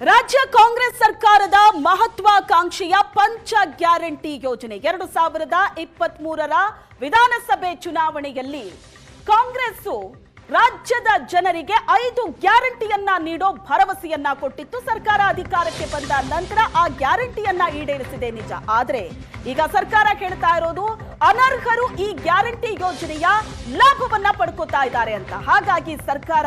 ರಾಜ್ಯ ಕಾಂಗ್ರೆಸ್ ಸರ್ಕಾರದ ಮಹತ್ವಾಕಾಂಕ್ಷೆಯ ಪಂಚ ಗ್ಯಾರಂಟಿ ಯೋಜನೆ 2023ರ ವಿಧಾನಸಭೆ ಚುನಾವಣೆಯಲ್ಲಿ ಕಾಂಗ್ರೆಸ್ ರಾಜ್ಯದ ಜನರಿಗೆ 5 ಗ್ಯಾರಂಟಿಯನ್ನ ನೀಡೋ ಭರವಸೆಯನ್ನ ಕೊಟ್ಟಿತ್ತು. ಸರ್ಕಾರ ಅಧಿಕಾರಕ್ಕೆ ಬಂದ ನಂತರ ಆ ಗ್ಯಾರಂಟಿಯನ್ನ ಈಡೇರಿಸಿದೆ ನಿಜ. ಆದರೆ ಈಗ ಸರ್ಕಾರ ಹೇಳ್ತಾ ಇರೋದು ಅನರ್ಹರು ಈ ಗ್ಯಾರಂಟಿ ಯೋಜನೆಯ ಲಾಭವನ್ನ ಪಡ್ಕೋತಾ ಇದ್ದಾರೆ ಅಂತ. ಹಾಗಾಗಿ ಸರ್ಕಾರ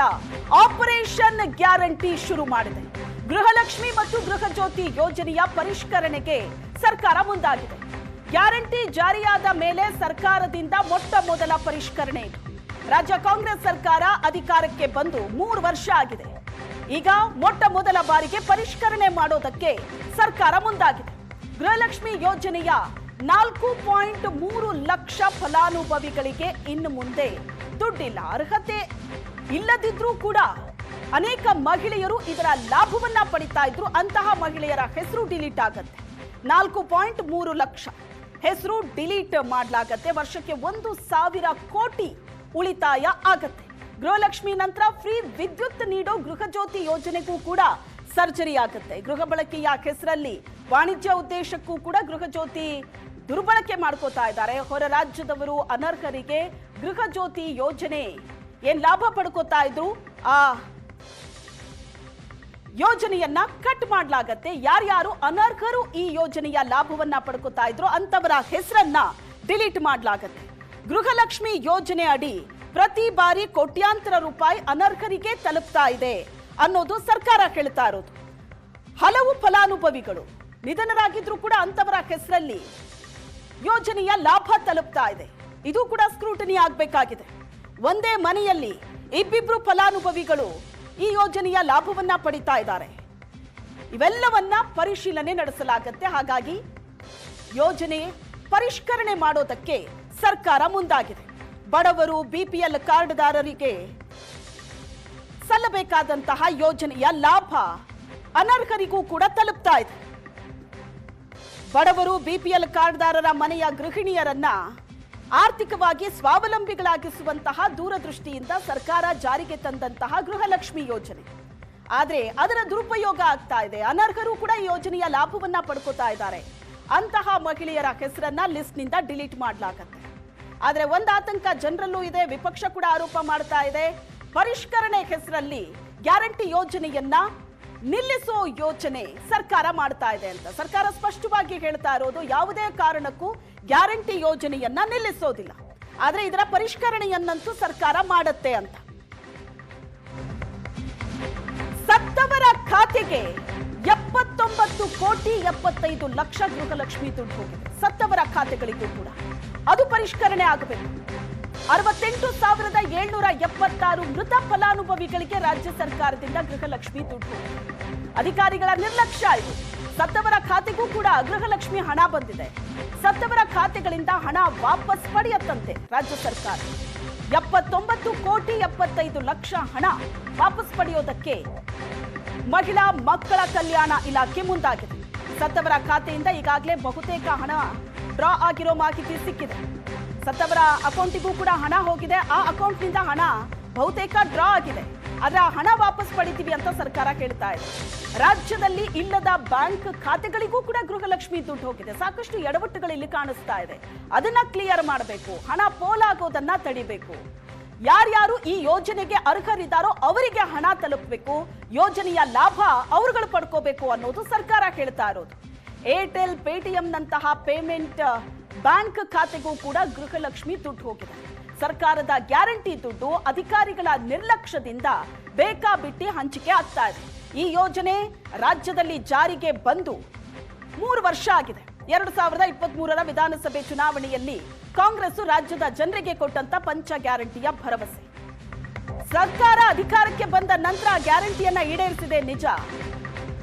ಆಪರೇಷನ್ ಗ್ಯಾರಂಟಿ ಶುರು ಮಾಡಿದೆ. ಗೃಹಲಕ್ಷ್ಮಿ ಮತ್ತು ಗೃಹಜ್ಯೋತಿ ಯೋಜನೆಯ ಪರಿಷ್ಕರಣೆಗೆ ಸರ್ಕಾರ ಮುಂದಾಗಿದೆ. ಗ್ಯಾರಂಟಿ ಜಾರಿಯಾದ ಮೇಲೆ ಸರ್ಕಾರದಿಂದ ಮೊಟ್ಟ ಮೊದಲ ಪರಿಷ್ಕರಣೆ ಇದು. ರಾಜ್ಯ ಕಾಂಗ್ರೆಸ್ ಸರ್ಕಾರ ಅಧಿಕಾರಕ್ಕೆ ಬಂದು 3 ವರ್ಷ ಆಗಿದೆ. ಈಗ ಮೊಟ್ಟ ಮೊದಲ ಬಾರಿಗೆ ಪರಿಷ್ಕರಣೆ ಮಾಡೋದಕ್ಕೆ ಸರ್ಕಾರ ಮುಂದಾಗಿದೆ. ಗೃಹಲಕ್ಷ್ಮಿ ಯೋಜನೆಯ 4.3 ಲಕ್ಷ ಫಲಾನುಭವಿಗಳಿಗೆ ಇನ್ನು ಮುಂದೆ ದುಡ್ಡಿಲ್ಲ. ಅರ್ಹತೆ ಇಲ್ಲದಿದ್ರೂ ಕೂಡ ಅನೇಕ ಮಹಿಳೆಯರು ಇದರ ಲಾಭವನ್ನ ಪಡಿತಾ ಇದ್ರು. ಅಂತಹ ಮಹಿಳೆಯರ ಹೆಸರು ಡಿಲೀಟ್ ಆಗತ್ತೆ. 4.3 ಲಕ್ಷ ಹೆಸರು ಡಿಲೀಟ್ ಮಾಡಲಾಗತ್ತೆ. ವರ್ಷಕ್ಕೆ 1,000 ಕೋಟಿ ಉಳಿತಾಯ ಆಗತ್ತೆ. ಗೃಹಲಕ್ಷ್ಮಿ ನಂತರ ಫ್ರೀ ವಿದ್ಯುತ್ ನೀಡೋ ಗೃಹಜ್ಯೋತಿ ಯೋಜನೆಗೂ ಕೂಡ ಸರ್ಜರಿ ಆಗತ್ತೆ. ಗೃಹ ಬಳಕೆಯ ಹೆಸರಲ್ಲಿ ವಾಣಿಜ್ಯ ಉದ್ದೇಶಕ್ಕೂ ಕೂಡ ಗೃಹಜ್ಯೋತಿ ದುರ್ಬಳಕೆ ಮಾಡ್ಕೋತಾ ಇದ್ದಾರೆ. ಹೊರ ರಾಜ್ಯದವರು ಅನರ್ಹರಿಗೆ ಗೃಹಜ್ಯೋತಿ ಯೋಜನೆ ಏನ್ ಲಾಭ ಪಡ್ಕೋತಾ ಇದ್ರು ಆ ಯೋಜನೆಯನ್ನ ಕಟ್ ಮಾಡಲಾಗತ್ತೆ. ಯಾರ್ಯಾರು ಅನರ್ಹರು ಈ ಯೋಜನೆಯ ಲಾಭವನ್ನ ಪಡ್ಕೋತಾ ಇದ್ರು ಅಂತವರ ಹೆಸರನ್ನ ಡಿಲೀಟ್ ಮಾಡಲಾಗತ್ತೆ. ಗೃಹಲಕ್ಷ್ಮಿ ಯೋಜನೆ ಅಡಿ ಪ್ರತಿ ಬಾರಿ ಕೋಟ್ಯಾಂತರ ರೂಪಾಯಿ ಅನರ್ಹರಿಗೆ ತಲುಪ್ತಾ ಇದೆ ಅನ್ನೋದು ಸರ್ಕಾರ ಹೇಳ್ತಾ ಇರೋದು. ಹಲವು ಫಲಾನುಭವಿಗಳು ನಿಧನರಾಗಿದ್ರು ಕೂಡ ಅಂತವರ ಹೆಸರಲ್ಲಿ ಯೋಜನೆಯ ಲಾಭ ತಲುಪ್ತಾ ಇದೆ. ಇದು ಕೂಡ ಸ್ಕ್ರೂಟನಿ ಆಗಬೇಕಾಗಿದೆ. ಒಂದೇ ಮನೆಯಲ್ಲಿ ಇಬ್ಬಿಬ್ರು ಫಲಾನುಭವಿಗಳು ಈ ಯೋಜನೆಯ ಲಾಭವನ್ನ ಪಡಿತಾ ಇದ್ದಾರೆ. ಇವೆಲ್ಲವನ್ನ ಪರಿಶೀಲನೆ ನಡೆಸಲಾಗುತ್ತೆ. ಹಾಗಾಗಿ ಯೋಜನೆ ಪರಿಷ್ಕರಣೆ ಮಾಡೋದಕ್ಕೆ ಸರ್ಕಾರ ಮುಂದಾಗಿದೆ. ಬಡವರು ಬಿಪಿಎಲ್ ಕಾರ್ಡ್ದಾರರಿಗೆ ಸಲ್ಲಬೇಕಾದಂತಹ ಯೋಜನೆಯ ಲಾಭ ಅನರ್ಹರಿಗೂ ಕೂಡ ತಲುಪ್ತಾ ಇದೆ. ಬಡವರು ಬಿಪಿಎಲ್ ಕಾರ್ಡ್ದಾರರ ಮನೆಯ ಗೃಹಿಣಿಯರನ್ನ ಆರ್ಥಿಕವಾಗಿ ಸ್ವಾವಲಂಬಿಗಳಾಗಿಸುವಂತಹ ದೂರದೃಷ್ಟಿಯಿಂದ ಸರ್ಕಾರ ಜಾರಿಗೆ ತಂದಂತಹ ಗೃಹಲಕ್ಷ್ಮಿ ಯೋಜನೆ. ಆದರೆ ಅದರ ದುರುಪಯೋಗ ಆಗ್ತಾ ಇದೆ. ಅನರ್ಹರು ಕೂಡ ಈ ಯೋಜನೆಯ ಲಾಭವನ್ನ ಪಡ್ಕೋತಾ ಇದ್ದಾರೆ. ಅಂತಹ ಮಹಿಳೆಯರ ಹೆಸರನ್ನ ಲಿಸ್ಟ್ನಿಂದ ಡಿಲೀಟ್ ಮಾಡಲಾಗತ್ತೆ. ಆದರೆ ಒಂದು ಆತಂಕ ಜನರಲ್ಲೂ ಇದೆ. ವಿಪಕ್ಷ ಕೂಡ ಆರೋಪ ಮಾಡ್ತಾ ಇದೆ. ಪರಿಷ್ಕರಣೆ ಹೆಸರಲ್ಲಿ ಗ್ಯಾರಂಟಿ ಯೋಜನೆಯನ್ನ ನಿಲ್ಲಿಸೋ ಯೋಚನೆ ಸರ್ಕಾರ ಮಾಡ್ತಾ ಇದೆ ಅಂತ. ಸರ್ಕಾರ ಸ್ಪಷ್ಟವಾಗಿ ಹೇಳ್ತಾ ಇರೋದು ಯಾವುದೇ ಕಾರಣಕ್ಕೂ ಗ್ಯಾರಂಟಿ ಯೋಜನೆಯನ್ನ ನಿಲ್ಲಿಸೋದಿಲ್ಲ. ಆದ್ರೆ ಇದರ ಪರಿಷ್ಕರಣೆಯನ್ನಂತೂ ಸರ್ಕಾರ ಮಾಡತ್ತೆ ಅಂತ. ಸತ್ತವರ ಖಾತೆಗೆ 79.75 ಲಕ್ಷ ಗೃಹಲಕ್ಷ್ಮಿ ದುಡ್ಡು ಹೋಗಿದೆ. ಸತ್ತವರ ಖಾತೆಗಳಿಗೂ ಕೂಡ ಅದು ಪರಿಷ್ಕರಣೆ ಆಗಬೇಕು. 68,776 ಮೃತ ಫಲಾನುಭವಿಗಳಿಗೆ ರಾಜ್ಯ ಸರ್ಕಾರದಿಂದ ಗೃಹಲಕ್ಷ್ಮಿ ದುಡ್ಡು. ಅಧಿಕಾರಿಗಳ ನಿರ್ಲಕ್ಷ್ಯ ಇದು. ಸತ್ತವರ ಖಾತೆಗೂ ಕೂಡ ಗೃಹಲಕ್ಷ್ಮಿ ಹಣ ಬಂದಿದೆ. ಸತ್ತವರ ಖಾತೆಗಳಿಂದ ಹಣ ವಾಪಸ್ ಪಡೆಯತ್ತಂತೆ ರಾಜ್ಯ ಸರ್ಕಾರ. 79.75 ಲಕ್ಷ ಹಣ ವಾಪಸ್ ಪಡೆಯೋದಕ್ಕೆ ಮಹಿಳಾ ಮಕ್ಕಳ ಕಲ್ಯಾಣ ಇಲಾಖೆ ಮುಂದಾಗಿದೆ. ಸತ್ತವರ ಖಾತೆಯಿಂದ ಈಗಾಗಲೇ ಬಹುತೇಕ ಹಣ ಡ್ರಾ ಆಗಿರೋ ಮಾಹಿತಿ ಸಿಕ್ಕಿದೆ. ಸತ್ತವರ ಅಕೌಂಟಿಗೂ ಕೂಡ ಹಣ ಹೋಗಿದೆ. ಆ ಅಕೌಂಟ್ನಿಂದ ಹಣ ಬಹುತೇಕ ಡ್ರಾ ಆಗಿದೆ. ಆದ್ರೆ ಆ ಹಣ ವಾಪಸ್ ಪಡಿತೀವಿ ಅಂತ ಸರ್ಕಾರ ಹೇಳ್ತಾ ಇದೆ. ರಾಜ್ಯದಲ್ಲಿ ಇಲ್ಲದ ಬ್ಯಾಂಕ್ ಖಾತೆಗಳಿಗೂ ಕೂಡ ಗೃಹಲಕ್ಷ್ಮಿ ದುಡ್ಡು ಹೋಗಿದೆ. ಸಾಕಷ್ಟು ಎಡವಟ್ಟುಗಳು ಇಲ್ಲಿ ಕಾಣಿಸ್ತಾ ಇದೆ. ಅದನ್ನ ಕ್ಲಿಯರ್ ಮಾಡಬೇಕು. ಹಣ ಪೋಲಾಗೋದನ್ನ ತಡಿಬೇಕು. ಯಾರ್ಯಾರು ಈ ಯೋಜನೆಗೆ ಅರ್ಹರಿದ್ದಾರೋ ಅವರಿಗೆ ಹಣ ತಲುಪಬೇಕು. ಯೋಜನೆಯ ಲಾಭ ಅವರುಗಳು ಪಡ್ಕೋಬೇಕು ಅನ್ನೋದು ಸರ್ಕಾರ ಹೇಳ್ತಾ ಇರೋದು. ಏರ್ಟೆಲ್, ಪೇಟಿಎಂ ನಂತಹ ಪೇಮೆಂಟ್ ಬ್ಯಾಂಕ್ ಖಾತೆಗೂ ಕೂಡ ಗೃಹಲಕ್ಷ್ಮಿ ದುಡ್ಡು ಹೋಗಿದೆ. ಸರ್ಕಾರದ ಗ್ಯಾರಂಟಿ ದುಡ್ಡು ಅಧಿಕಾರಿಗಳ ನಿರ್ಲಕ್ಷ್ಯದಿಂದ ಬೇಕಾಬಿಟ್ಟಿ ಹಂಚಿಕೆ ಆಗ್ತಾ ಇದೆ. ಈ ಯೋಜನೆ ರಾಜ್ಯದಲ್ಲಿ ಜಾರಿಗೆ ಬಂದು 3 ವರ್ಷ ಆಗಿದೆ. 2023ರ ವಿಧಾನಸಭೆ ಚುನಾವಣೆಯಲ್ಲಿ ಕಾಂಗ್ರೆಸ್ ರಾಜ್ಯದ ಜನರಿಗೆ ಕೊಟ್ಟಂತ ಪಂಚ ಗ್ಯಾರಂಟಿಯ ಭರವಸೆ. ಸರ್ಕಾರ ಅಧಿಕಾರಕ್ಕೆ ಬಂದ ನಂತರ ಗ್ಯಾರಂಟಿಯನ್ನ ಈಡೇರಿಸಿದೆ ನಿಜ.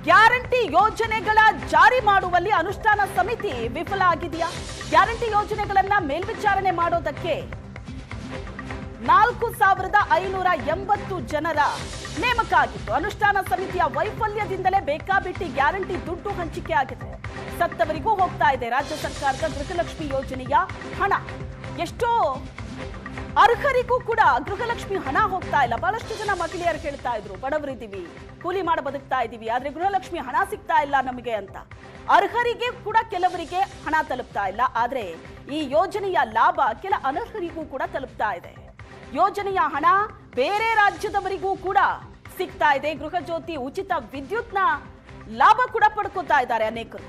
ಗ್ಯಾರಂಟಿ ಯೋಜನೆಗಳ ಜಾರಿ ಮಾಡುವಲ್ಲಿ ಅನುಷ್ಠಾನ ಸಮಿತಿ ವಿಫಲ ಆಗಿದೆಯಾ? ಗ್ಯಾರಂಟಿ ಯೋಜನೆಗಳನ್ನ ಮೇಲ್ವಿಚಾರಣೆ ಮಾಡೋದಕ್ಕೆ 4,580 ಜನರ ನೇಮಕ ಆಗಿತ್ತು. ಅನುಷ್ಠಾನ ಸಮಿತಿಯ ವೈಫಲ್ಯದಿಂದಲೇ ಬೇಕಾಬಿಟ್ಟಿ ಗ್ಯಾರಂಟಿ ದುಡ್ಡು ಹಂಚಿಕೆ ಆಗಿದೆ. ಸತ್ತವರಿಗೂ ಹೋಗ್ತಾ ಇದೆ ರಾಜ್ಯ ಸರ್ಕಾರದ ಗೃಹಲಕ್ಷ್ಮಿ ಯೋಜನೆಯ ಹಣ. ಎಷ್ಟೋ ಅರ್ಹರಿಗೂ ಕೂಡ ಗೃಹಲಕ್ಷ್ಮಿ ಹಣ ಹೋಗ್ತಾ ಇಲ್ಲ. ಬಹಳಷ್ಟು ಜನ ಮಹಿಳೆಯರು ಹೇಳ್ತಾ ಇದ್ರು, ಬಡವರಿದ್ದೀವಿ, ಕೂಲಿ ಮಾಡಿ ಬದುಕ್ತಾ ಇದ್ದೀವಿ, ಆದ್ರೆ ಗೃಹಲಕ್ಷ್ಮಿ ಹಣ ಸಿಗ್ತಾ ಇಲ್ಲ ನಮಗೆ ಅಂತ. ಅರ್ಹರಿಗೆ ಕೂಡ ಕೆಲವರಿಗೆ ಹಣ ತಲುಪ್ತಾ ಇಲ್ಲ, ಆದ್ರೆ ಈ ಯೋಜನೆಯ ಲಾಭ ಕೆಲ ಅನರ್ಹರಿಗೂ ಕೂಡ ತಲುಪ್ತಾ ಇದೆ. ಯೋಜನೆಯ ಹಣ ಬೇರೆ ರಾಜ್ಯದವರಿಗೂ ಕೂಡ ಸಿಗ್ತಾ ಇದೆ. ಗೃಹ ಜ್ಯೋತಿ ಉಚಿತ ವಿದ್ಯುತ್ನ ಲಾಭ ಕೂಡ ಪಡ್ಕೋತಾ ಇದ್ದಾರೆ ಅನೇಕರು.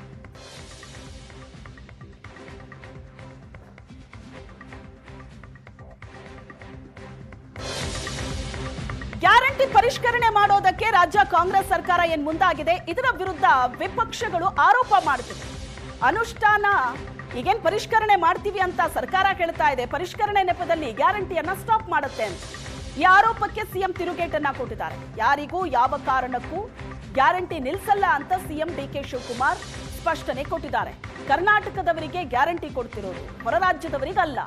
ಗ್ಯಾರಂಟಿ ಪರಿಷ್ಕರಣೆ ಮಾಡೋದಕ್ಕೆ ರಾಜ್ಯ ಕಾಂಗ್ರೆಸ್ ಸರ್ಕಾರ ಏನ್ ಮುಂದಾಗಿದೆ, ಇದರ ವಿರುದ್ಧ ವಿಪಕ್ಷಗಳು ಆರೋಪ ಮಾಡುತ್ತಿವೆ. ಅನುಷ್ಠಾನ ಈಗೇನ್ ಪರಿಷ್ಕರಣೆ ಮಾಡ್ತೀವಿ ಅಂತ ಸರ್ಕಾರ ಹೇಳ್ತಾ ಇದೆ, ಪರಿಷ್ಕರಣೆ ನೆಪದಲ್ಲಿ ಗ್ಯಾರಂಟಿಯನ್ನ ಸ್ಟಾಪ್ ಮಾಡುತ್ತೆ ಅಂತ. ಈ ಆರೋಪಕ್ಕೆ ಸಿಎಂ ತಿರುಗೇಟನ್ನ ಕೊಟ್ಟಿದ್ದಾರೆ. ಯಾರಿಗೂ ಯಾವ ಕಾರಣಕ್ಕೂ ಗ್ಯಾರಂಟಿ ನಿಲ್ಲಿಸಲ್ಲ ಅಂತ ಸಿಎಂ ಡಿಕೆ ಶಿವಕುಮಾರ್ ಸ್ಪಷ್ಟನೆ ಕೊಟ್ಟಿದ್ದಾರೆ. ಕರ್ನಾಟಕದವರಿಗೆ ಗ್ಯಾರಂಟಿ ಕೊಡ್ತಿರೋದು, ಹೊರ ರಾಜ್ಯದವರಿಗಲ್ಲ.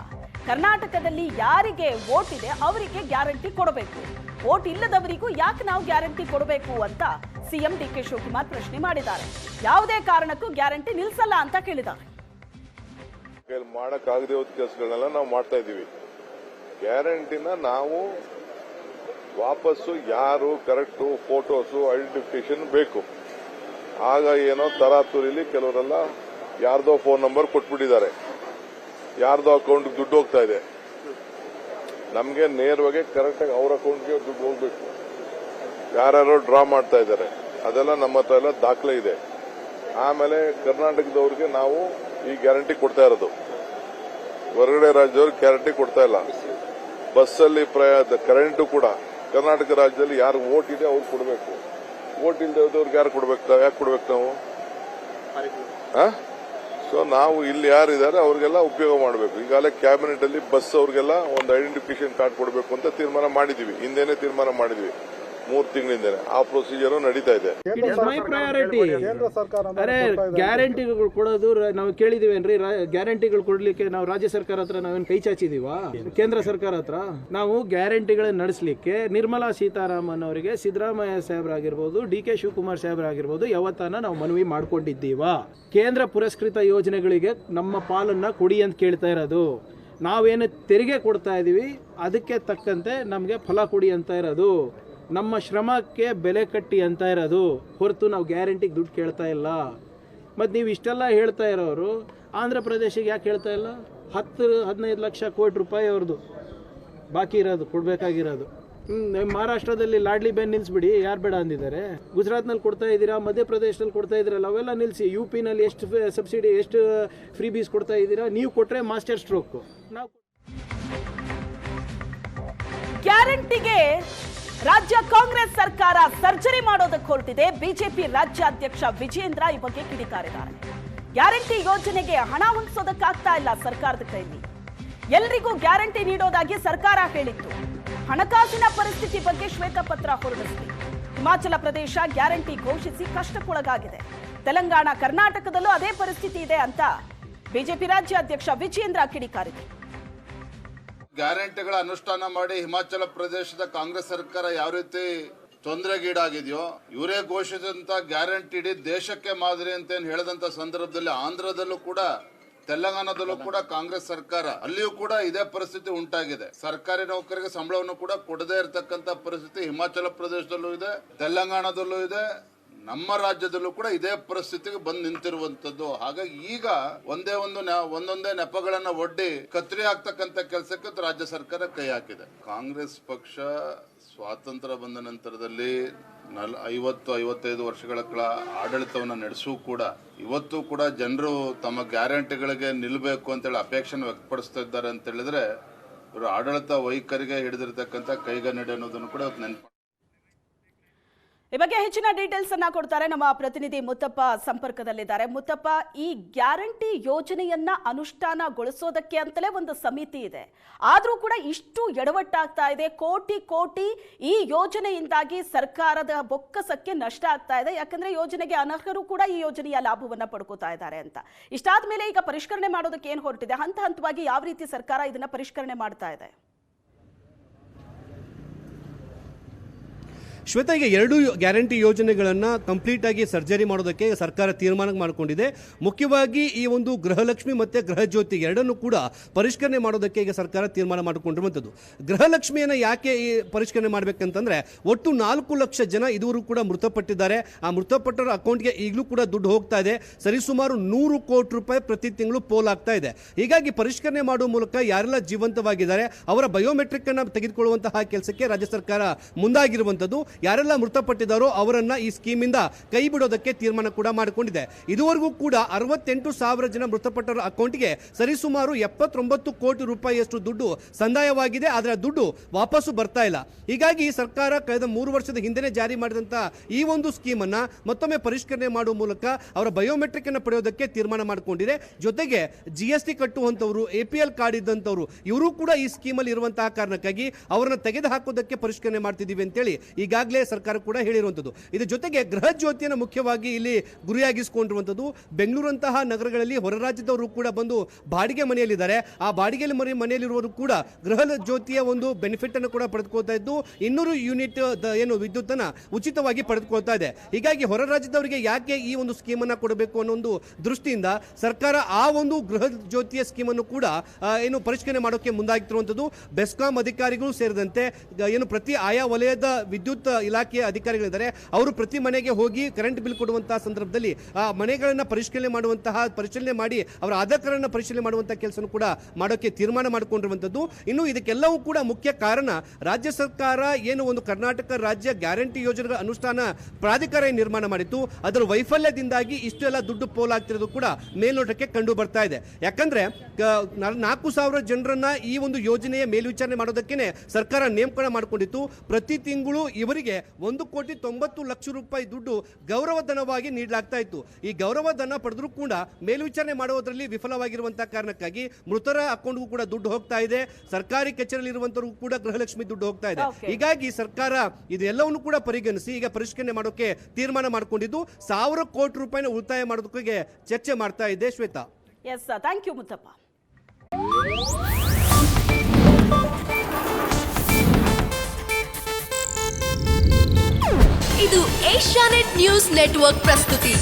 ಕರ್ನಾಟಕದಲ್ಲಿ ಯಾರಿಗೆ ವೋಟ್ ಇದೆ ಅವರಿಗೆ ಗ್ಯಾರಂಟಿ ಕೊಡಬೇಕು, ವೋಟ್ ಇಲ್ಲದವರಿಗೂ ಯಾಕೆ ನಾವು ಗ್ಯಾರಂಟಿ ಕೊಡಬೇಕು ಅಂತ ಸಿಎಂ ಡಿಕೆ ಶಿವಕುಮಾರ್ ಪ್ರಶ್ನೆ ಮಾಡಿದ್ದಾರೆ. ಯಾವುದೇ ಕಾರಣಕ್ಕೂ ಗ್ಯಾರಂಟಿ ನಿಲ್ಲಿಸಲ್ಲ ಅಂತ ಕೇಳಿದ್ದಾರೆ. ಮಾಡಕ್ಕಾಗದೇ ಹೋದ ಕೆಲಸಗಳನ್ನೆಲ್ಲ ನಾವು ಮಾಡ್ತಾ ಇದೀವಿ. ಗ್ಯಾರಂಟಿನ ನಾವು ವಾಪಸ್ಸು ಯಾರು ಕರೆಕ್ಟು ಫೋಟೋಸು ಐಡೆಂಟಿಫಿಕೇಶನ್ ಬೇಕು. ಆಗ ಏನೋ ತರಾತುರಿಲಿ ಕೆಲವರೆಲ್ಲ ಯಾರ್ದೋ ಫೋನ್ ನಂಬರ್ ಕೊಟ್ಬಿಟ್ಟಿದ್ದಾರೆ, ಯಾರ್ದೋ ಅಕೌಂಟ್ಗೆ ದುಡ್ಡು ಹೋಗ್ತಾ ಇದೆ. ನಮಗೆ ನೇರವಾಗಿ ಕರೆಕ್ಟಾಗಿ ಅವ್ರ ಅಕೌಂಟ್ಗೆ ದುಡ್ಡು ಹೋಗ್ಬೇಕು. ಯಾರ್ಯಾರೋ ಡ್ರಾ ಮಾಡ್ತಾ ಇದ್ದಾರೆ, ಅದೆಲ್ಲ ನಮ್ಮ ಹತ್ರ ಎಲ್ಲ ದಾಖಲೆ ಇದೆ. ಆಮೇಲೆ ಕರ್ನಾಟಕದವ್ರಿಗೆ ನಾವು ಈ ಗ್ಯಾರಂಟಿ ಕೊಡ್ತಾ ಇರೋದು, ಹೊರಗಡೆ ರಾಜ್ಯದವ್ರಿಗೆ ಗ್ಯಾರಂಟಿ ಕೊಡ್ತಾ ಇಲ್ಲ. ಬಸ್ಸಲ್ಲಿ ಕರೆಂಟು ಕೂಡ ಕರ್ನಾಟಕ ರಾಜ್ಯದಲ್ಲಿ ಯಾರು ವೋಟ್ ಇದೆ ಅವ್ರು ಕೊಡಬೇಕು, ವೋಟ್ ಇಲ್ಲದವ್ರಿಗೆ ಯಾರು ಕೊಡ್ಬೇಕು, ಯಾಕೆ ಕೊಡ್ಬೇಕು ನಾವು? ಸೊ ನಾವು ಇಲ್ಲಿ ಯಾರಿದ್ದಾರೆ ಅವ್ರಿಗೆಲ್ಲ ಉಪಯೋಗ ಮಾಡಬೇಕು. ಈಗಾಗಲೇ ಕ್ಯಾಬಿನೆಟ್ ಅಲ್ಲಿ ಬಸ್ ಅವ್ರಿಗೆಲ್ಲ ಒಂದು ಐಡೆಂಟಿಫಿಕೇಶನ್ ಕಾರ್ಡ್ ಕೊಡಬೇಕು ಅಂತ ತೀರ್ಮಾನ ಮಾಡಿದೀವಿ. ಹಿಂದೆನೆ ತೀರ್ಮಾನ ಮಾಡಿದ್ವಿ, 3 ತಿಂಗಳಿಂದನೇ ಆ ಪ್ರೊಸೀಜರ್ ನಡೀತಾ ಇದೆ. ಮೈ ಪ್ರಯಾರಿಟಿ. ಅರೆ ಗ್ಯಾರಂಟಿಗಳು ಕೊಡೋದು ನಾವು ಕೇಳಿದೀವೇನ್ರಿ? ಗ್ಯಾರಂಟಿಗಳು ಕೊಡ್ಲಿಕ್ಕೆ ನಾವು ರಾಜ್ಯ ಸರ್ಕಾರ ಹತ್ರ ನಾವೇನು ಕೈ ಚಾಚಿದೀವಾ? ಕೇಂದ್ರ ಸರ್ಕಾರ ಹತ್ರ ನಾವು ಗ್ಯಾರಂಟಿಗಳನ್ನ ನಡೆಸಲಿಕ್ಕೆ ನಿರ್ಮಲಾ ಸೀತಾರಾಮನ್ ಅವರಿಗೆ, ಸಿದ್ದರಾಮಯ್ಯ ಸಾಹೇಬ್ರಾಗಿರ್ಬೋದು, ಡಿ ಕೆ ಶಿವಕುಮಾರ್ ಸಾಹೇಬ್ರಾಗಿರ್ಬೋದು, ಯಾವತ್ತಾನ ನಾವು ಮನವಿ ಮಾಡ್ಕೊಂಡಿದ್ದೀವಾ? ಕೇಂದ್ರ ಪುರಸ್ಕೃತ ಯೋಜನೆಗಳಿಗೆ ನಮ್ಮ ಪಾಲನ್ನ ಕೊಡಿ ಅಂತ ಕೇಳ್ತಾ ಇರೋದು. ನಾವೇನು ತೆರಿಗೆ ಕೊಡ್ತಾ ಇದೀವಿ ಅದಕ್ಕೆ ತಕ್ಕಂತೆ ನಮಗೆ ಫಲ ಕೊಡಿ ಅಂತ ಇರೋದು. ನಮ್ಮ ಶ್ರಮಕ್ಕೆ ಬೆಲೆ ಕಟ್ಟಿ ಅಂತ ಇರೋದು ಹೊರತು ನಾವು ಗ್ಯಾರಂಟಿಗೆ ದುಡ್ಡು ಕೇಳ್ತಾ ಇಲ್ಲ. ಮತ್ತು ನೀವು ಇಷ್ಟೆಲ್ಲ ಹೇಳ್ತಾ ಇರೋರು ಆಂಧ್ರ ಪ್ರದೇಶಕ್ಕೆ ಯಾಕೆ ಹೇಳ್ತಾ ಇಲ್ಲ? 10-15 ಲಕ್ಷ ಕೋಟಿ ರೂಪಾಯಿ ಅವ್ರದ್ದು ಬಾಕಿ ಇರೋದು, ಕೊಡಬೇಕಾಗಿರೋದು. ಮಹಾರಾಷ್ಟ್ರದಲ್ಲಿ ಲಾಡ್ಲಿ ಬೆನ್ ನಿಲ್ಲಿಸ್ಬಿಡಿ, ಯಾರು ಬೇಡ ಅಂದಿದ್ದಾರೆ? ಗುಜರಾತ್ನಲ್ಲಿ ಕೊಡ್ತಾ ಇದ್ದೀರಾ, ಮಧ್ಯಪ್ರದೇಶದಲ್ಲಿ ಕೊಡ್ತಾ ಇದ್ದೀರಲ್ಲ, ಅವೆಲ್ಲ ನಿಲ್ಲಿಸಿ. ಯು ಪಿನಲ್ಲಿ ಎಷ್ಟು ಸಬ್ಸಿಡಿ, ಎಷ್ಟು ಫ್ರೀ ಬೀಸ್ ಕೊಡ್ತಾ ಇದ್ದೀರಾ? ನೀವು ಕೊಟ್ಟರೆ ಮಾಸ್ಟರ್ ಸ್ಟ್ರೋಕ್. ನಾವು ಗ್ಯಾರಂಟಿಗೆ ರಾಜ್ಯ ಕಾಂಗ್ರೆಸ್ ಸರ್ಕಾರ ಸರ್ಜರಿ ಮಾಡೋದಕ್ಕೆ ಹೊರಟಿದೆ. ಬಿಜೆಪಿ ರಾಜ್ಯಾಧ್ಯಕ್ಷ ವಿಜೇಂದ್ರ ಈ ಬಗ್ಗೆ ಕಿಡಿಕಾರಿದ್ದಾರೆ. ಗ್ಯಾರಂಟಿ ಯೋಜನೆಗೆ ಹಣ ಹೊಂದಿಸೋದಕ್ಕಾಗ್ತಾ ಇಲ್ಲ ಸರ್ಕಾರದ ಕೈಲಿ. ಎಲ್ರಿಗೂ ಗ್ಯಾರಂಟಿ ನೀಡೋದಾಗಿ ಸರ್ಕಾರ ಹೇಳಿತ್ತು. ಹಣಕಾಸಿನ ಪರಿಸ್ಥಿತಿ ಬಗ್ಗೆ ಶ್ವೇತಪತ್ರ ಹೊರಡಿಸಲಿ. ಹಿಮಾಚಲ ಪ್ರದೇಶ ಗ್ಯಾರಂಟಿ ಘೋಷಿಸಿ ಕಷ್ಟಕ್ಕೊಳಗಾಗಿದೆ. ತೆಲಂಗಾಣ, ಕರ್ನಾಟಕದಲ್ಲೂ ಅದೇ ಪರಿಸ್ಥಿತಿ ಇದೆ ಅಂತ ಬಿಜೆಪಿ ರಾಜ್ಯಾಧ್ಯಕ್ಷ ವಿಜೇಂದ್ರ ಕಿಡಿಕಾರಿದರು. ಗ್ಯಾರಂಟಿಗಳ ಅನುಷ್ಠಾನ ಮಾಡಿ ಹಿಮಾಚಲ ಪ್ರದೇಶದ ಕಾಂಗ್ರೆಸ್ ಸರ್ಕಾರ ಯಾವ ರೀತಿ ತೊಂದರೆಗೀಡಾಗಿದೆಯೋ, ಇವರೇ ಘೋಷಿಸಿದಂತ ಗ್ಯಾರಂಟಿ ಇಡೀ ದೇಶಕ್ಕೆ ಮಾದರಿ ಅಂತ ಹೇಳಿದಂತ ಸಂದರ್ಭದಲ್ಲಿ ಆಂಧ್ರದಲ್ಲೂ ಕೂಡ, ತೆಲಂಗಾಣದಲ್ಲೂ ಕೂಡ ಕಾಂಗ್ರೆಸ್ ಸರ್ಕಾರ, ಅಲ್ಲಿಯೂ ಕೂಡ ಇದೇ ಪರಿಸ್ಥಿತಿ ಉಂಟಾಗಿದೆ. ಸರ್ಕಾರಿ ನೌಕರಿಗೆ ಸಂಬಳವನ್ನು ಕೂಡ ಕೊಡದೇ ಇರತಕ್ಕಂತ ಪರಿಸ್ಥಿತಿ ಹಿಮಾಚಲ ಪ್ರದೇಶದಲ್ಲೂ ಇದೆ, ತೆಲಂಗಾಣದಲ್ಲೂ ಇದೆ, ನಮ್ಮ ರಾಜ್ಯದಲ್ಲೂ ಕೂಡ ಇದೇ ಪರಿಸ್ಥಿತಿಗೆ ಬಂದು ನಿಂತಿರುವಂತದ್ದು. ಹಾಗಾಗಿ ಈಗ ಒಂದೊಂದೇ ನೆಪಗಳನ್ನ ಒಡ್ಡಿ ಕತ್ತರಿ ಹಾಕ್ತಕ್ಕಂತ ಕೆಲಸಕ್ಕೆ ರಾಜ್ಯ ಸರ್ಕಾರ ಕೈ ಹಾಕಿದೆ. ಕಾಂಗ್ರೆಸ್ ಪಕ್ಷ ಸ್ವಾತಂತ್ರ್ಯ ಬಂದ ನಂತರದಲ್ಲಿ 50-55 ವರ್ಷಗಳ ಕಾಲ ಆಡಳಿತವನ್ನು ನಡೆಸೂ ಕೂಡ ಇವತ್ತು ಕೂಡ ಜನರು ತಮ್ಮ ಗ್ಯಾರಂಟಿಗಳಿಗೆ ನಿಲ್ಲಬೇಕು ಅಂತೇಳಿ ಅಪೇಕ್ಷೆಯನ್ನು ವ್ಯಕ್ತಪಡಿಸ್ತಾ ಇದ್ದಾರೆ ಅಂತ ಹೇಳಿದ್ರೆ, ಇವರು ಆಡಳಿತ ವೈಖರಿಗೆ ಹಿಡಿದಿರ್ತಕ್ಕಂಥ ಕೈಗನ್ನಡಿ ಅನ್ನೋದನ್ನು ಕೂಡ ನೆನಪು. ಈ ಬಗ್ಗೆ ಹೆಚ್ಚಿನ ಡೀಟೇಲ್ಸ್ ಅನ್ನ ಕೊಡ್ತಾರೆ ನಮ್ಮ ಪ್ರತಿನಿಧಿ ಮುತ್ತಪ್ಪ ಸಂಪರ್ಕದಲ್ಲಿದ್ದಾರೆ. ಮುತ್ತಪ್ಪ, ಈ ಗ್ಯಾರಂಟಿ ಯೋಜನೆಯನ್ನ ಅನುಷ್ಠಾನಗೊಳಿಸೋದಕ್ಕೆ ಅಂತಲೇ ಒಂದು ಸಮಿತಿ ಇದೆ, ಆದ್ರೂ ಕೂಡ ಇಷ್ಟು ಎಡವಟ್ಟಾಗ್ತಾ ಇದೆ. ಕೋಟಿ ಈ ಯೋಜನೆಯಿಂದಾಗಿ ಸರ್ಕಾರದ ಬೊಕ್ಕಸಕ್ಕೆ ನಷ್ಟ ಆಗ್ತಾ ಇದೆ. ಯಾಕಂದ್ರೆ ಯೋಜನೆಗೆ ಅನರ್ಹರು ಕೂಡ ಈ ಯೋಜನೆಯ ಲಾಭವನ್ನ ಪಡ್ಕೋತಾ ಇದ್ದಾರೆ ಅಂತ. ಇಷ್ಟಾದ ಮೇಲೆ ಈಗ ಪರಿಷ್ಕರಣೆ ಮಾಡೋದಕ್ಕೆ ಏನು ಹೊರಟಿದೆ? ಹಂತ ಹಂತವಾಗಿ ಯಾವ ರೀತಿ ಸರ್ಕಾರ ಇದನ್ನ ಪರಿಷ್ಕರಣೆ ಮಾಡ್ತಾ ಇದೆ? ಶ್ವೇತಾ, ಈಗ 2 ಗ್ಯಾರಂಟಿ ಯೋಜನೆಗಳನ್ನು ಕಂಪ್ಲೀಟ್ ಆಗಿ ಸರ್ಜರಿ ಮಾಡೋದಕ್ಕೆ ಸರ್ಕಾರ ತೀರ್ಮಾನ ಮಾಡಿಕೊಂಡಿದೆ. ಮುಖ್ಯವಾಗಿ ಈ ಒಂದು ಗೃಹಲಕ್ಷ್ಮಿ ಮತ್ತು ಗೃಹಜ್ಯೋತಿ ಎರಡನ್ನೂ ಕೂಡ ಪರಿಷ್ಕರಣೆ ಮಾಡೋದಕ್ಕೆ ಈಗ ಸರ್ಕಾರ ತೀರ್ಮಾನ ಮಾಡಿಕೊಂಡಿರುವಂಥದ್ದು. ಗೃಹಲಕ್ಷ್ಮಿಯನ್ನು ಯಾಕೆ ಈ ಪರಿಷ್ಕರಣೆ ಮಾಡಬೇಕಂತಂದ್ರೆ, ಒಟ್ಟು 4 ಲಕ್ಷ ಜನ ಇದುವರೆಗೂ ಕೂಡ ಮೃತಪಟ್ಟಿದ್ದಾರೆ. ಆ ಮೃತಪಟ್ಟರ ಅಕೌಂಟ್ಗೆ ಈಗಲೂ ಕೂಡ ದುಡ್ಡು ಹೋಗ್ತಾ ಇದೆ. ಸರಿಸುಮಾರು 100 ಕೋಟಿ ರೂಪಾಯಿ ಪ್ರತಿ ತಿಂಗಳು ಪೋಲ್ ಆಗ್ತಾ ಇದೆ. ಹೀಗಾಗಿ ಪರಿಷ್ಕರಣೆ ಮಾಡುವ ಮೂಲಕ ಯಾರೆಲ್ಲ ಜೀವಂತವಾಗಿದ್ದಾರೆ ಅವರ ಬಯೋಮೆಟ್ರಿಕ್ ಅನ್ನು ತೆಗೆದುಕೊಳ್ಳುವಂತಹ ಕೆಲಸಕ್ಕೆ ರಾಜ್ಯ ಸರ್ಕಾರ ಮುಂದಾಗಿರುವಂಥದ್ದು. ಯಾರೆಲ್ಲ ಮೃತಪಟ್ಟಿದ್ದಾರೋ ಅವರನ್ನ ಈ ಸ್ಕೀಮಿಂದ ಕೈ ಬಿಡೋದಕ್ಕೆ ತೀರ್ಮಾನ ಕೂಡ ಮಾಡಿಕೊಂಡಿದೆ. ಇದುವರೆಗೂ ಕೂಡ 68,000 ಜನ ಮೃತಪಟ್ಟರ ಅಕೌಂಟ್ಗೆ ಸರಿಸುಮಾರು 79 ಕೋಟಿ ರೂಪಾಯಿಯಷ್ಟು ದುಡ್ಡು ಸಂದಾಯವಾಗಿದೆ. ಆದರೆ ದುಡ್ಡು ವಾಪಸ್ಸು ಬರ್ತಾ ಇಲ್ಲ. ಹೀಗಾಗಿ ಸರ್ಕಾರ ಕಳೆದ 3 ವರ್ಷದ ಹಿಂದೆ ಜಾರಿ ಮಾಡಿದಂತಹ ಈ ಒಂದು ಸ್ಕೀಮ್ ಅನ್ನ ಮತ್ತೊಮ್ಮೆ ಪರಿಷ್ಕರಣೆ ಮಾಡುವ ಮೂಲಕ ಅವರ ಬಯೋಮೆಟ್ರಿಕ್ ಅನ್ನು ಪಡೆಯೋದಕ್ಕೆ ತೀರ್ಮಾನ ಮಾಡಿಕೊಂಡಿದೆ. ಜೊತೆಗೆ GST ಕಟ್ಟುವಂತವರು, APL ಕಾರ್ಡ್ ಇದ್ದಂತವರು ಇವರು ಕೂಡ ಈ ಸ್ಕೀಮ್ ಅಲ್ಲಿ ಇರುವಂತಹ ಕಾರಣಕ್ಕಾಗಿ ಅವರನ್ನು ತೆಗೆದು ಹಾಕೋದಕ್ಕೆ ಪರಿಷ್ಕರಣೆ ಮಾಡ್ತಿದ್ದೀವಿ ಅಂತೇಳಿ ಈಗಾಗಲೇ ಸರ್ಕಾರ ಕೂಡ ಹೇಳಿರುವಂಥದ್ದು. ಇದರ ಜೊತೆಗೆ ಗೃಹ ಜ್ಯೋತಿಯನ್ನು ಮುಖ್ಯವಾಗಿ ಇಲ್ಲಿ ಗುರಿಯಾಗಿಸಿಕೊಂಡಿರುವಂಥದ್ದು. ಬೆಂಗಳೂರಂತಹ ನಗರಗಳಲ್ಲಿ ಹೊರ ರಾಜ್ಯದವರು ಕೂಡ ಬಂದು ಬಾಡಿಗೆ ಮನೆಯಲ್ಲಿದ್ದಾರೆ. ಆ ಬಾಡಿಗೆ ಮನೆಯಲ್ಲಿರುವವರು ಕೂಡ ಗೃಹ ಜ್ಯೋತಿಯ ಒಂದು ಬೆನಿಫಿಟ್ ಅನ್ನು ಕೂಡ ಪಡೆದುಕೊಳ್ತಾ ಇದ್ದು 200 ಯೂನಿಟ್ ಏನು ವಿದ್ಯುತ್ ಅನ್ನ ಉಚಿತವಾಗಿ ಪಡೆದುಕೊಳ್ತಾ ಇದೆ. ಹೀಗಾಗಿ ಹೊರ ರಾಜ್ಯದವರಿಗೆ ಯಾಕೆ ಈ ಒಂದು ಸ್ಕೀಮ್ ಅನ್ನ ಕೊಡಬೇಕು ಅನ್ನೋ ಒಂದು ದೃಷ್ಟಿಯಿಂದ ಸರ್ಕಾರ ಆ ಒಂದು ಗೃಹ ಜ್ಯೋತಿಯ ಸ್ಕೀಮ್ ಅನ್ನು ಕೂಡ ಏನು ಪರಿಷ್ಕರಣೆ ಮಾಡೋಕೆ ಮುಂದಾಗಿರುವಂಥದ್ದು. ಬೆಸ್ಕಾಂ ಅಧಿಕಾರಿಗಳು ಸೇರಿದಂತೆ ಏನು ಪ್ರತಿ ಆಯಾ ವಲಯದ ವಿದ್ಯುತ್ ಇಲಾಖೆಯ ಅಧಿಕಾರಿಗಳಿದ್ದಾರೆ, ಅವರು ಪ್ರತಿ ಮನೆಗೆ ಹೋಗಿ ಕರೆಂಟ್ ಬಿಲ್ ಕೊಡುವಂತಹ ಸಂದರ್ಭದಲ್ಲಿ ಆ ಮನೆಗಳನ್ನು ಪರಿಶೀಲನೆ ಮಾಡಿ ಅವರ ಆಧಾರ್ ಕಾರ್ಡ್ ಅನ್ನು ಪರಿಶೀಲನೆ ಮಾಡುವಂತಹ ಕೆಲಸ ಕೂಡ ಮಾಡೋಕೆ ತೀರ್ಮಾನ ಮಾಡಿಕೊಂಡಿರುವಂಥದ್ದು. ಇನ್ನು ಇದಕ್ಕೆಲ್ಲವೂ ಕೂಡ ಮುಖ್ಯ ಕಾರಣ ರಾಜ್ಯ ಸರ್ಕಾರ ಏನು ಒಂದು ಕರ್ನಾಟಕ ರಾಜ್ಯ ಗ್ಯಾರಂಟಿ ಯೋಜನೆಗಳ ಅನುಷ್ಠಾನ ಪ್ರಾಧಿಕಾರ ನಿರ್ಮಾಣ ಮಾಡಿತ್ತು, ಅದರ ವೈಫಲ್ಯದಿಂದಾಗಿ ಇಷ್ಟೆಲ್ಲ ದುಡ್ಡು ಪೋಲಾಗ್ತಿರೋದು ಕೂಡ ಮೇಲ್ನೋಟಕ್ಕೆ ಕಂಡು ಬರ್ತಾ ಇದೆ. ಯಾಕಂದ್ರೆ 4,000 ಜನರನ್ನ ಈ ಒಂದು ಯೋಜನೆಯ ಮೇಲ್ವಿಚಾರಣೆ ಮಾಡೋದಕ್ಕೆ ಸರ್ಕಾರ ನೇಮಕ ಮಾಡಿಕೊಂಡಿತ್ತು. ಪ್ರತಿ ತಿಂಗಳು ಇವರಿಗೆ 1,90,00,000 ರೂಪಾಯಿ ದುಡ್ಡು ಗೌರವ ಧನವಾಗಿ ನೀಡಲಾಗ್ತಾ ಇತ್ತು. ಈ ಗೌರವ ಧನ ಪಡೆದರೂ ಕೂಡ ಮೇಲ್ವಿಚಾರಣೆ ಮಾಡುವುದರಲ್ಲಿ ವಿಫಲವಾಗಿರುವಂತಹ ಕಾರಣಕ್ಕಾಗಿ ಮೃತರ ಅಕೌಂಟ್ಗೂ ಕೂಡ ದುಡ್ಡು ಹೋಗ್ತಾ ಇದೆ. ಸರ್ಕಾರಿ ಕಚೇರಿಯಲ್ಲಿ ಇರುವಂತರಿಗೂ ಕೂಡ ಗೃಹಲಕ್ಷ್ಮಿ ದುಡ್ಡು ಹೋಗ್ತಾ ಇದೆ. ಹೀಗಾಗಿ ಸರ್ಕಾರ ಇದೆಲ್ಲವನ್ನು ಕೂಡ ಪರಿಗಣಿಸಿ ಈಗ ಪರಿಷ್ಕರಣೆ ಮಾಡೋಕೆ ತೀರ್ಮಾನ ಮಾಡಿಕೊಂಡಿದ್ದು 1,000 ಕೋಟಿ ರೂಪಾಯಿನ ಉಳಿತಾಯ ಮಾಡೋದಕ್ಕೆ ಚರ್ಚೆ ಮಾಡ್ತಾ ಇದೆ. Shweta, yes, thank you Muthappa. ಇದು ಏಷ್ಯಾನೆಟ್ ನ್ಯೂಸ್ ನೆಟ್ವರ್ಕ್ ಪ್ರಸ್ತುತಿ.